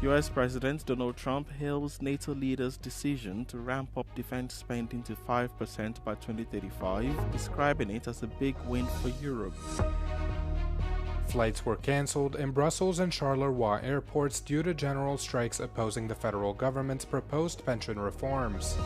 US President Donald Trump hails NATO leaders' decision to ramp up defense spending to 5% by 2035, describing it as a big win for Europe. Flights were cancelled in Brussels and Charleroi airports due to general strikes opposing the federal government's proposed pension reforms.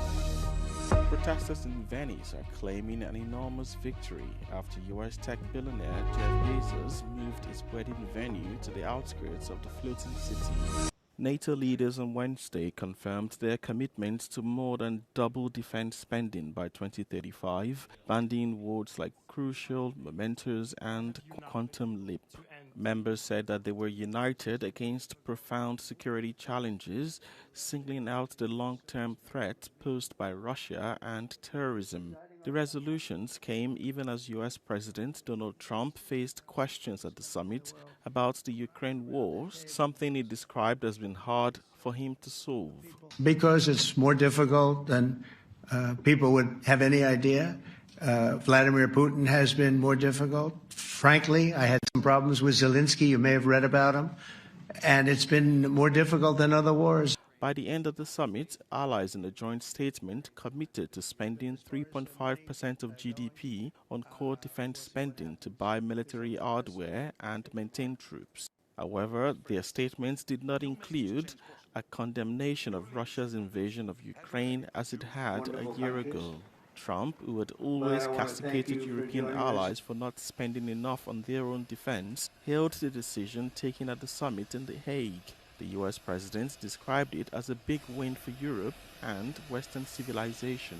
Protesters in Venice are claiming an enormous victory after US tech billionaire Jeff Bezos moved his wedding venue to the outskirts of the floating city. NATO leaders on Wednesday confirmed their commitment to more than double defense spending by 2035, bandying words like crucial, momentous, and quantum leap. Members said that they were united against profound security challenges, singling out the long-term threat posed by Russia and terrorism. The resolutions came even as US President Donald Trump faced questions at the summit about the Ukraine war, something he described as being hard for him to solve. Because it's more difficult than people would have any idea. Vladimir Putin has been more difficult. Frankly, I had some problems with Zelensky. You may have read about him. And it's been more difficult than other wars. By the end of the summit, allies in a joint statement committed to spending 3.5% of GDP on core defense spending to buy military hardware and maintain troops. However, their statements did not include a condemnation of Russia's invasion of Ukraine as it had a year ago. Trump, who had always castigated European allies for not spending enough on their own defense, hailed the decision taken at the summit in The Hague. The US president described it as a big win for Europe and Western civilization.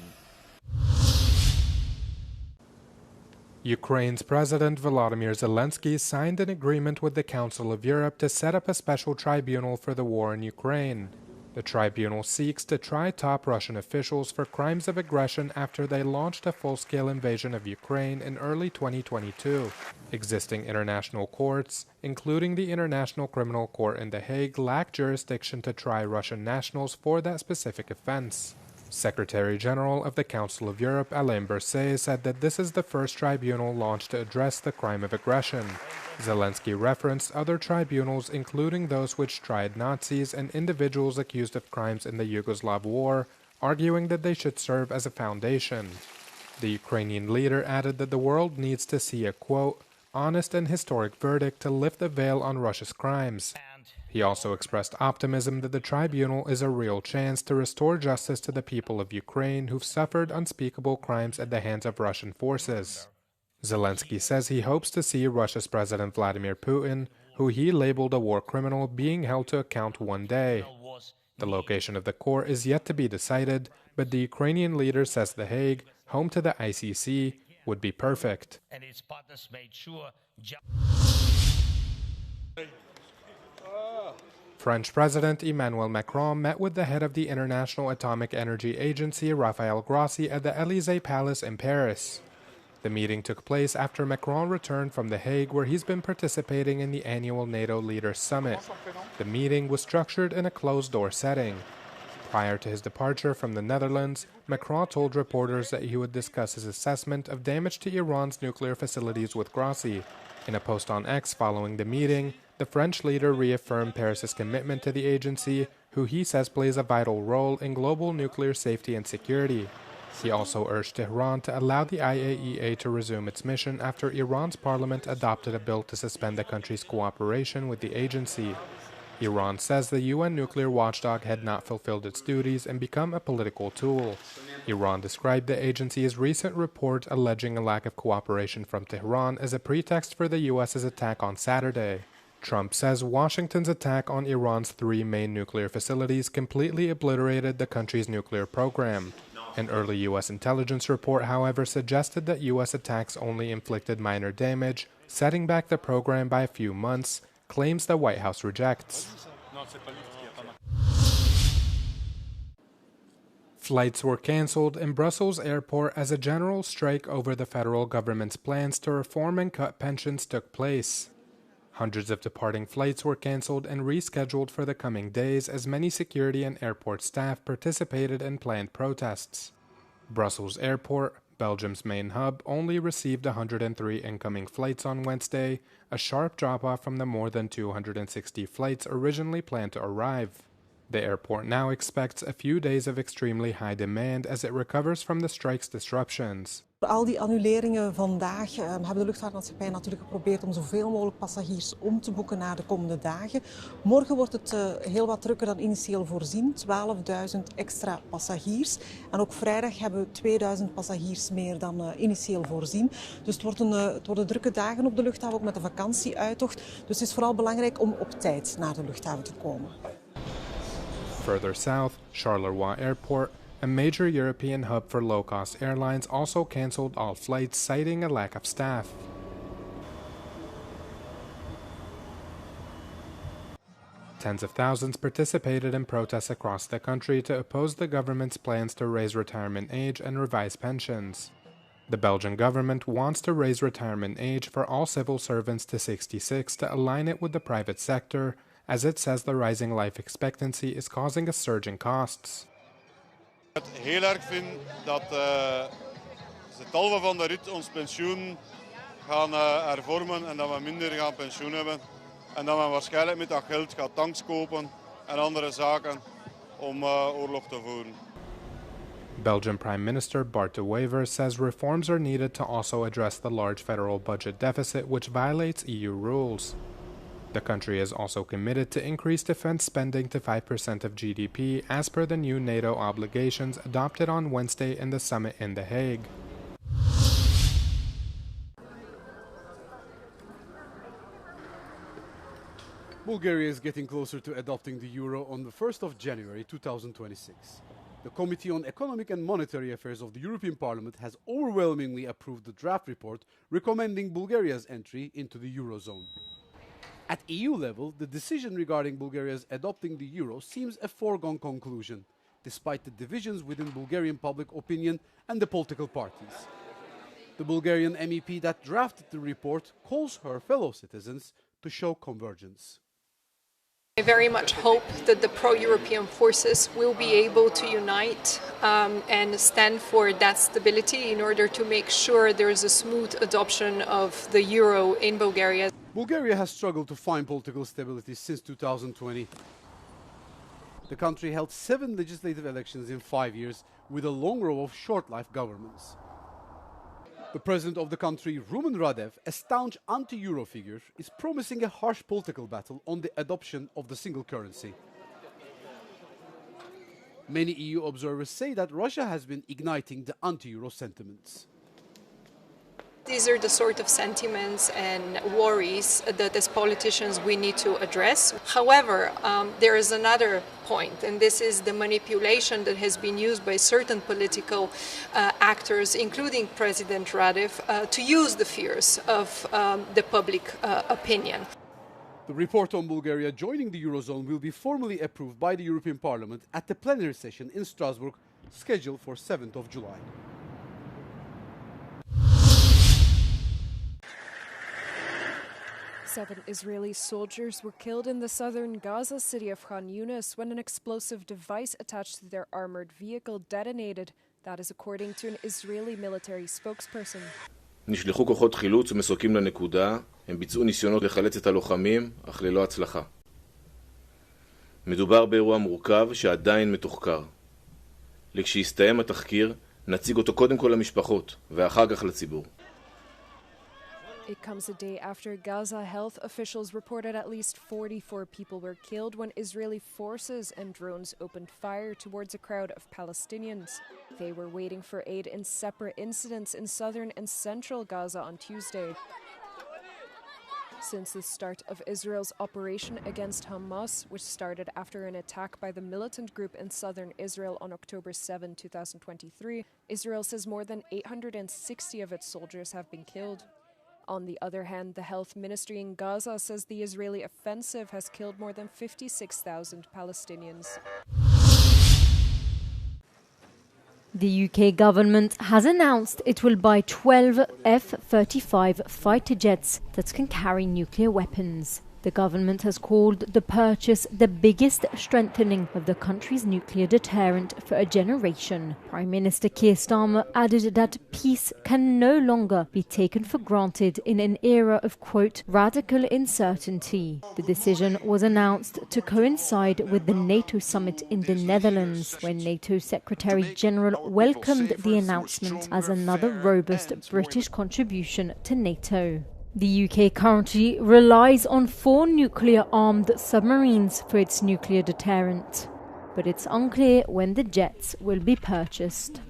Ukraine's President Volodymyr Zelensky signed an agreement with the Council of Europe to set up a special tribunal for the war in Ukraine. The tribunal seeks to try top Russian officials for crimes of aggression after they launched a full-scale invasion of Ukraine in early 2022. Existing international courts, including the International Criminal Court in The Hague, lack jurisdiction to try Russian nationals for that specific offense. Secretary-General of the Council of Europe, Alain Berset, said that this is the first tribunal launched to address the crime of aggression. Zelensky referenced other tribunals, including those which tried Nazis and individuals accused of crimes in the Yugoslav war, arguing that they should serve as a foundation. The Ukrainian leader added that the world needs to see a, quote, honest and historic verdict to lift the veil on Russia's crimes. He also expressed optimism that the tribunal is a real chance to restore justice to the people of Ukraine who've suffered unspeakable crimes at the hands of Russian forces. Zelensky says he hopes to see Russia's President Vladimir Putin, who he labeled a war criminal, being held to account one day. The location of the court is yet to be decided, but the Ukrainian leader says The Hague, home to the ICC, would be perfect. French President Emmanuel Macron met with the head of the International Atomic Energy Agency, Raphael Grossi, at the Élysée Palace in Paris. The meeting took place after Macron returned from The Hague, where he's been participating in the annual NATO Leaders Summit. The meeting was structured in a closed-door setting. Prior to his departure from the Netherlands, Macron told reporters that he would discuss his assessment of damage to Iran's nuclear facilities with Graci. In a post on X following the meeting, the French leader reaffirmed Paris's commitment to the agency, who he says plays a vital role in global nuclear safety and security. He also urged Tehran to allow the IAEA to resume its mission after Iran's parliament adopted a bill to suspend the country's cooperation with the agency. Iran says the UN nuclear watchdog had not fulfilled its duties and become a political tool. Iran described the agency's recent report alleging a lack of cooperation from Tehran as a pretext for the US's attack on Saturday. Trump says Washington's attack on Iran's 3 main nuclear facilities completely obliterated the country's nuclear program. An early U.S. intelligence report, however, suggested that U.S. attacks only inflicted minor damage, setting back the program by a few months, claims the White House rejects. Flights were cancelled in Brussels airport as a general strike over the federal government's plans to reform and cut pensions took place. Hundreds of departing flights were cancelled and rescheduled for the coming days as many security and airport staff participated in planned protests. Brussels Airport, Belgium's main hub, only received 103 incoming flights on Wednesday, a sharp drop-off from the more than 260 flights originally planned to arrive. The airport now expects a few days of extremely high demand as it recovers from the strike's disruptions. Al die annuleringen vandaag hebben de luchtvaartmaatschappij natuurlijk geprobeerd om zoveel mogelijk passagiers om te boeken naar de komende dagen. Morgen wordt het heel wat drukker dan initieel voorzien, 12.000 extra passagiers. En ook vrijdag hebben we 2.000 passagiers meer dan initieel voorzien. Dus het worden drukke dagen op de luchthaven, ook met de vakantieuitocht. Dus het is vooral belangrijk om op tijd naar de luchthaven te komen. Further south, Charleroi Airport, a major European hub for low-cost airlines, also cancelled all flights, citing a lack of staff. Tens of thousands participated in protests across the country to oppose the government's plans to raise retirement age and revise pensions. The Belgian government wants to raise retirement age for all civil servants to 66 to align it with the private sector, as it says the rising life expectancy is causing a surge in costs. Ik heel erg vind dat ze talven van de rit ons pensioen gaan hervormen en dat we minder gaan pensioen hebben. En dat we waarschijnlijk met dat geld gaat tanks kopen en andere zaken om oorlog te voeren. Belgian Prime Minister Bart de Wever says reforms are needed to also address the large federal budget deficit, which violates EU rules. The country is also committed to increase defense spending to 5% of GDP as per the new NATO obligations adopted on Wednesday in the summit in The Hague. Bulgaria is getting closer to adopting the euro on the 1st of January 2026. The Committee on Economic and Monetary Affairs of the European Parliament has overwhelmingly approved the draft report recommending Bulgaria's entry into the eurozone. At EU level, the decision regarding Bulgaria's adopting the euro seems a foregone conclusion, despite the divisions within Bulgarian public opinion and the political parties. The Bulgarian MEP that drafted the report calls her fellow citizens to show convergence. I very much hope that the pro-European forces will be able to unite and stand for that stability in order to make sure there is a smooth adoption of the euro in Bulgaria. Bulgaria has struggled to find political stability since 2020. The country held 7 legislative elections in 5 years with a long row of short-life governments. The president of the country, Rumen Radev, a staunch anti-euro figure, is promising a harsh political battle on the adoption of the single currency. Many EU observers say that Russia has been igniting the anti-euro sentiments. These are the sort of sentiments and worries that as politicians we need to address. However, there is another point, and this is the manipulation that has been used by certain political actors, including President Radev, to use the fears of the public opinion. The report on Bulgaria joining the Eurozone will be formally approved by the European Parliament at the plenary session in Strasbourg, scheduled for 7th of July. 7 Israeli soldiers were killed in the southern Gaza city of Khan Yunis when an explosive device attached to their armored vehicle detonated. That is according to an Israeli military spokesperson. נשלחו כוחות חילוץ ומסוקים לנקודה, הם ביצעו ניסיונות לחלץ את הלוחמים, אך ללא הצלחה. מדובר באירוע מורכב שעדיין מתוחקר. לכשיסתיים התחקיר, נציג אותו קודם כל למשפחות, ואחר כך לציבור. It comes a day after Gaza health officials reported at least 44 people were killed when Israeli forces and drones opened fire towards a crowd of Palestinians. They were waiting for aid in separate incidents in southern and central Gaza on Tuesday. Since the start of Israel's operation against Hamas, which started after an attack by the militant group in southern Israel on October 7, 2023, Israel says more than 860 of its soldiers have been killed. On the other hand, the health ministry in Gaza says the Israeli offensive has killed more than 56,000 Palestinians. The UK government has announced it will buy 12 F-35 fighter jets that can carry nuclear weapons. The government has called the purchase the biggest strengthening of the country's nuclear deterrent for a generation. Prime Minister Keir Starmer added that peace can no longer be taken for granted in an era of, quote, radical uncertainty. The decision was announced to coincide with the NATO summit in the Netherlands, when NATO Secretary General welcomed the announcement as another robust British contribution to NATO. The UK currently relies on 4 nuclear-armed submarines for its nuclear deterrent, but it's unclear when the jets will be purchased.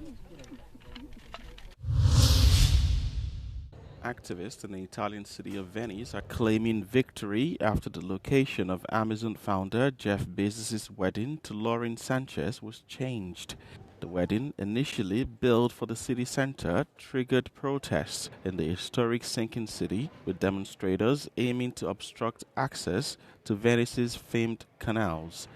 Activists in the Italian city of Venice are claiming victory after the location of Amazon founder Jeff Bezos' wedding to Lauren Sanchez was changed. The wedding, initially billed for the city center, triggered protests in the historic sinking city, with demonstrators aiming to obstruct access to Venice's famed canals.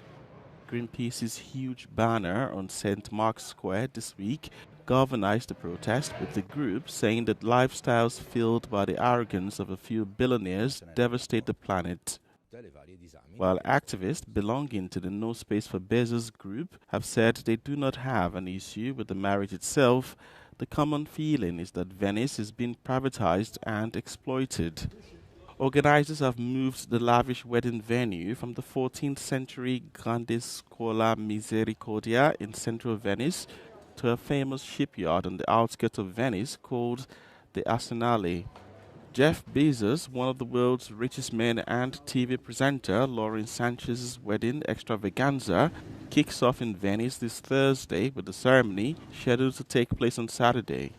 Greenpeace's huge banner on St. Mark's Square this week galvanized the protest, with the group saying that lifestyles fueled by the arrogance of a few billionaires devastate the planet. While activists belonging to the No Space for Bezos group have said they do not have an issue with the marriage itself, the common feeling is that Venice is being privatized and exploited. Organizers have moved the lavish wedding venue from the 14th century Grande Scuola Misericordia in central Venice to a famous shipyard on the outskirts of Venice called the Arsenale. Jeff Bezos, one of the world's richest men, and TV presenter Lauren Sanchez's wedding extravaganza kicks off in Venice this Thursday, with the ceremony scheduled to take place on Saturday.